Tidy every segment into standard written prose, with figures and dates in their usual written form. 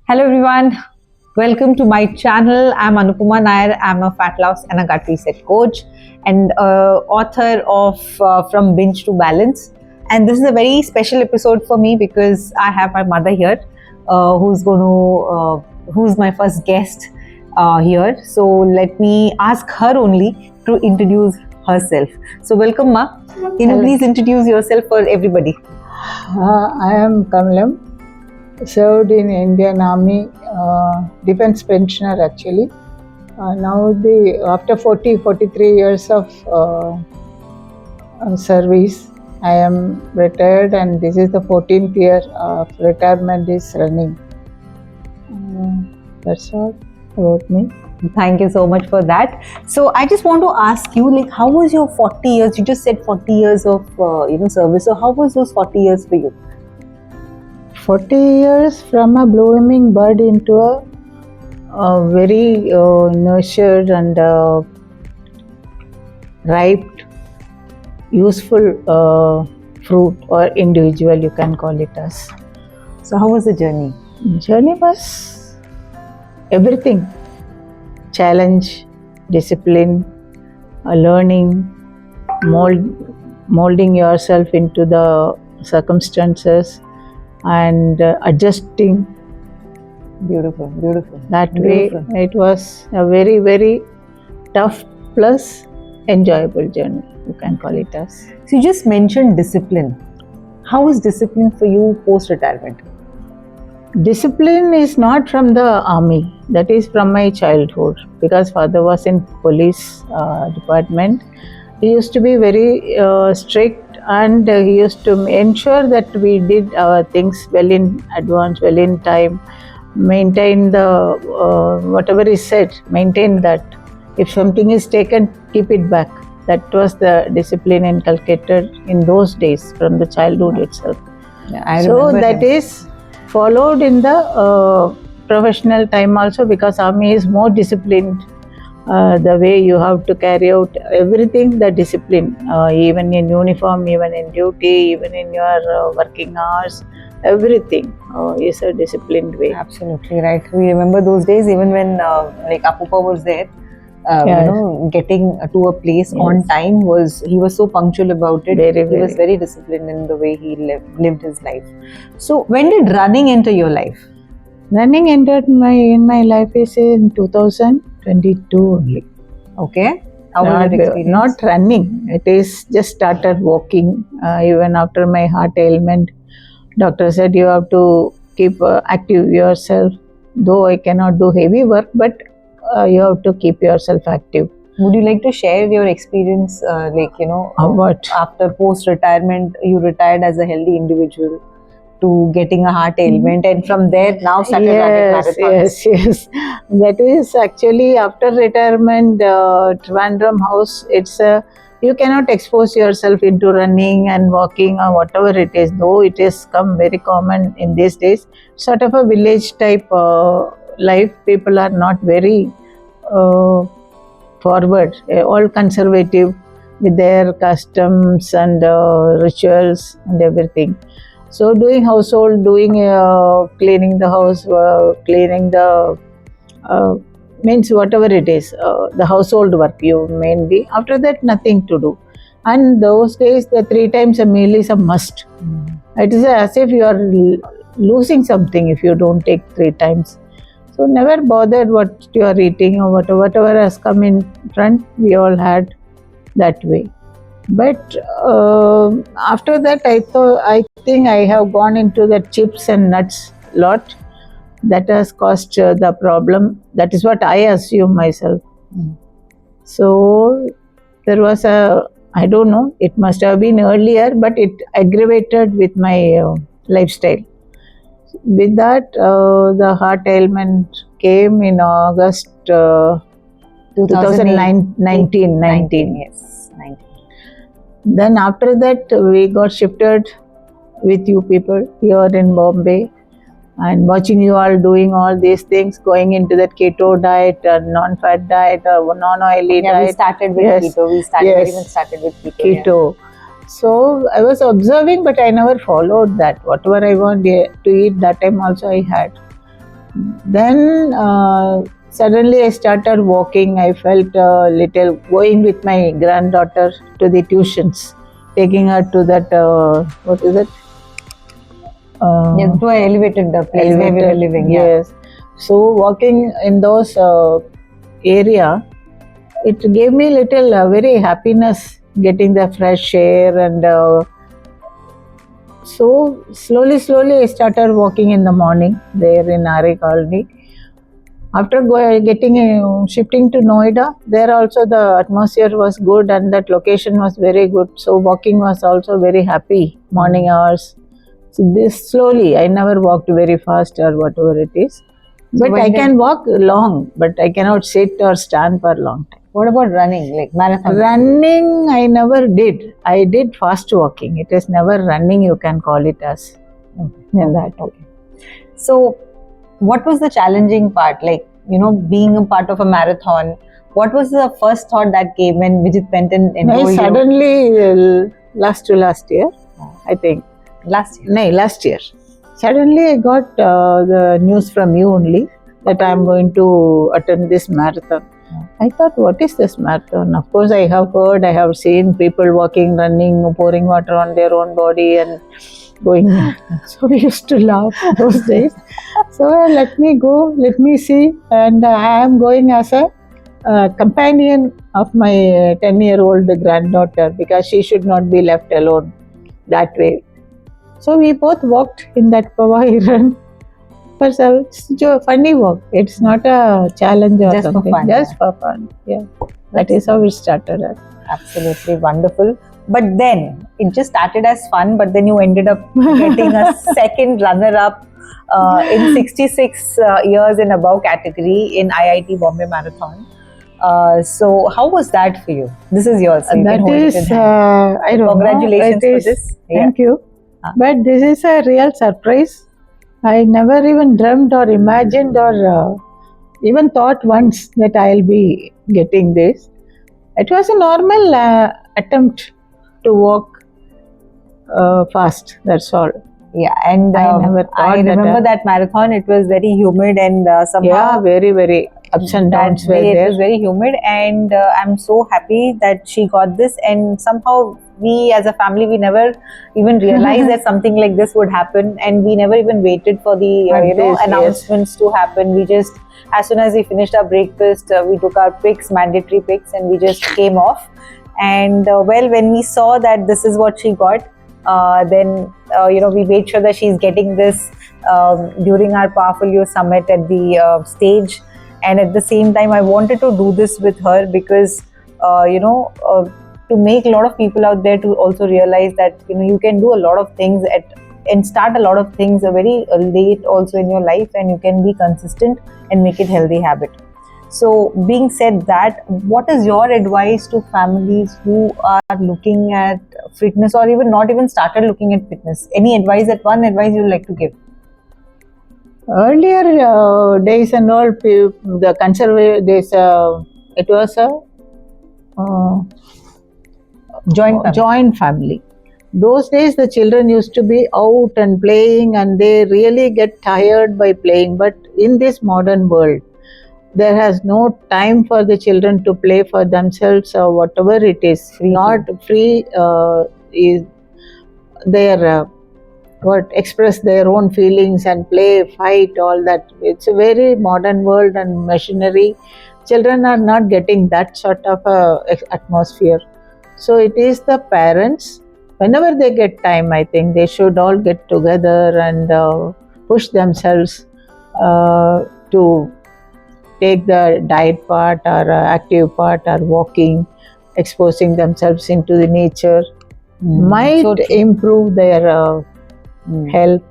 Hello everyone, welcome to my channel. I'm Anupama Nair. I'm a fat loss and a gut reset coach and author of From Binge to Balance. And this is a very special episode for me because I have my mother here, who's my first guest here. So let me ask her only to introduce herself. So welcome, Ma. Can you please introduce yourself for everybody? I am Kamalam, served in Indian Army, defense pensioner actually. Now after 43 years of service, I am retired and this is the 14th year of retirement is running. That's all about me. Thank you so much for that. So I just want to ask you, like, how was your 40 years? You just said 40 years of service. So how was those 40 years for you? 40 years from a blooming bud into a very nurtured and ripe, useful fruit or individual, you can call it as. So how was the journey? Journey was everything. Challenge, discipline, learning, molding yourself into the circumstances and adjusting. Beautiful. That way, it was a very, very tough plus enjoyable journey, you can call it as. So you just mentioned discipline. How was discipline for you post-retirement? Discipline is not from the army, that is from my childhood, because father was in police department. He used to be very strict and he used to ensure that we did our things well in advance, well in time, maintain the whatever is said, maintain that. If something is taken, keep it back. That was the discipline inculcated in those days from the childhood itself. So that is followed in the professional time also, because army is more disciplined. The way you have to carry out everything, the discipline, even in uniform, even in duty, even in your working hours, everything is a disciplined way. Absolutely right. We remember those days even when like Apupa was there. Getting to a place on time he was so punctual about it. He was very disciplined in the way he lived his life. So when did running enter your life? Running entered in my life is in 2022 only. Okay. How was your experience? Not running. It is just started walking. Even after my heart ailment, doctor said you have to keep active yourself. Though I cannot do heavy work, but you have to keep yourself active. Would you like to share your experience, what? After post-retirement, you retired as a healthy individual to getting a heart ailment, and from there now started running marathons. Yes. That is actually after retirement, Trivandrum house, it's you cannot expose yourself into running and walking or whatever it is, though it is come very common in these days. Sort of a village type life, people are not very forward, all conservative with their customs and rituals and everything. So doing household, cleaning the house, cleaning the means whatever it is, the household work you mainly. After that, nothing to do. And those days, the 3 times a meal is a must. It is as if you are losing something if you don't take 3 times. So never bothered what you are eating or whatever has come in front, we all had that way. But after that, I think I have gone into the chips and nuts lot. That has caused the problem. That is what I assume myself. So there was I don't know, it must have been earlier, but it aggravated with my lifestyle. With that, the heart ailment came in August 2019. Yes, 19. Then after that, we got shifted with you people here in Bombay, and watching you all doing all these things, going into that keto diet, non-fat diet, non-oily diet. We started with keto. We very much started with keto. So I was observing, but I never followed that. Whatever I want to eat, that time also I had. Then suddenly I started walking. I felt a little going with my granddaughter to the tuitions, taking her to that what is it? To an elevated place where we were living. Yes. So walking in those area, it gave me little very happiness, getting the fresh air, and so slowly I started walking in the morning there in Ari Colony. After shifting to Noida, there also the atmosphere was good and that location was very good. So walking was also very happy morning hours. So this slowly, I never walked very fast or whatever it is. But I can walk long, but I cannot sit or stand for a long time. What about running, like marathon? Running, I never did. I did fast walking. It is never running, you can call it as. In that. Okay. So, what was the challenging part? Like, being a part of a marathon, what was the first thought that came when Vijit went and enrolled you? Suddenly, last year, I think. Last year? No, last year. Suddenly, I got the news from you only that I am going to attend this marathon. I thought, what is this marathon? Of course, I have heard, I have seen people walking, running, pouring water on their own body and going. So we used to laugh those days. So let me go, let me see. And I am going as a companion of my 10-year-old granddaughter because she should not be left alone that way. So we both walked in that Pawai run. It's a funny walk. It's not a challenge or just something. For fun, just for fun. Yeah. That is how it started. Absolutely wonderful. But then it just started as fun, but then you ended up getting a second runner-up in 66 years and above category in IIT Bombay Marathon. So how was that for you? This is yours. So that is, I don't Congratulations for this. Thank you. But this is a real surprise. I never even dreamt or imagined or even thought once that I'll be getting this. It was a normal attempt to walk fast, that's all. Yeah, and I remember that marathon, it was very humid and somehow... Yeah, very, very ups and downs were there. It was very humid and I'm so happy that she got this, and somehow we as a family, we never even realized that something like this would happen, and we never even waited for the announcements to happen. We just, as soon as we finished our breakfast, we took our pics, mandatory pics, and we just came off. And when we saw that this is what she got, then we made sure that she's getting this during our Powerful You Summit at the stage. And at the same time, I wanted to do this with her because to make a lot of people out there to also realize that you can do a lot of things and start a lot of things very late also in your life, and you can be consistent and make it healthy habit. So being said that, what is your advice to families who are looking at fitness or even not even started looking at fitness? Any advice, one advice you would like to give? Earlier days and all, the conservative days, it was a joint family. Those days the children used to be out and playing, and they really get tired by playing. But in this modern world, there has no time for the children to play for themselves or whatever it is. Free is their express their own feelings and play, fight, all that. It's a very modern world and machinery. Children are not getting that sort of atmosphere. So it is the parents, whenever they get time, I think they should all get together and push themselves to take the diet part or active part or walking, exposing themselves into the nature, might improve their health.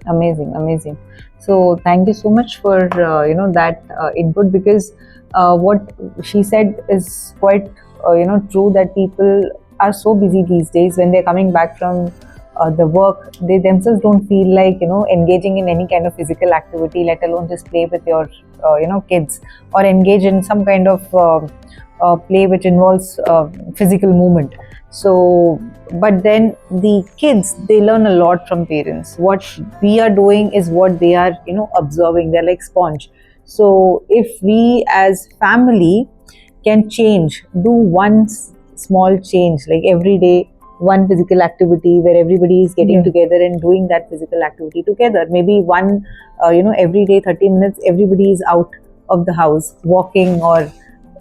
Amazing. So thank you so much for that input, because what she said is quite true, that people are so busy these days. When they're coming back from the work, they themselves don't feel like engaging in any kind of physical activity, let alone just play with your kids, or engage in some kind of play which involves physical movement. So, but then the kids, they learn a lot from parents. What we are doing is what they are, observing. They're like sponge. So if we as family can change, do one small change, like every day, one physical activity where everybody is getting together and doing that physical activity together. Maybe one, every day, 30 minutes, everybody is out of the house, walking or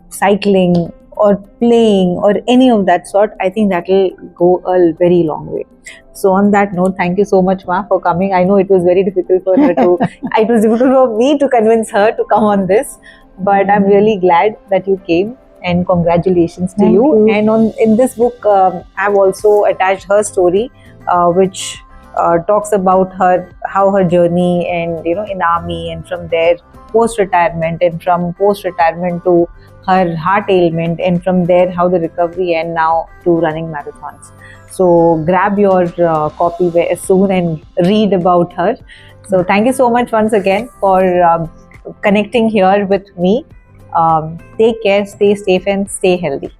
cycling or playing or any of that sort. I think that will go a very long way. So on that note, thank you so much, Ma, for coming. I know it was very difficult for her to, it was difficult for me to convince her to come on this, but I'm really glad that you came, and congratulations to Thank you. And in this book, I've also attached her story, which talks about how her journey and, in army, and from there post-retirement, and from post-retirement to her heart ailment, and from there how the recovery, and now to running marathons. So grab your copy very soon and read about her. So thank you so much once again for connecting here with me. Take care, stay safe and stay healthy.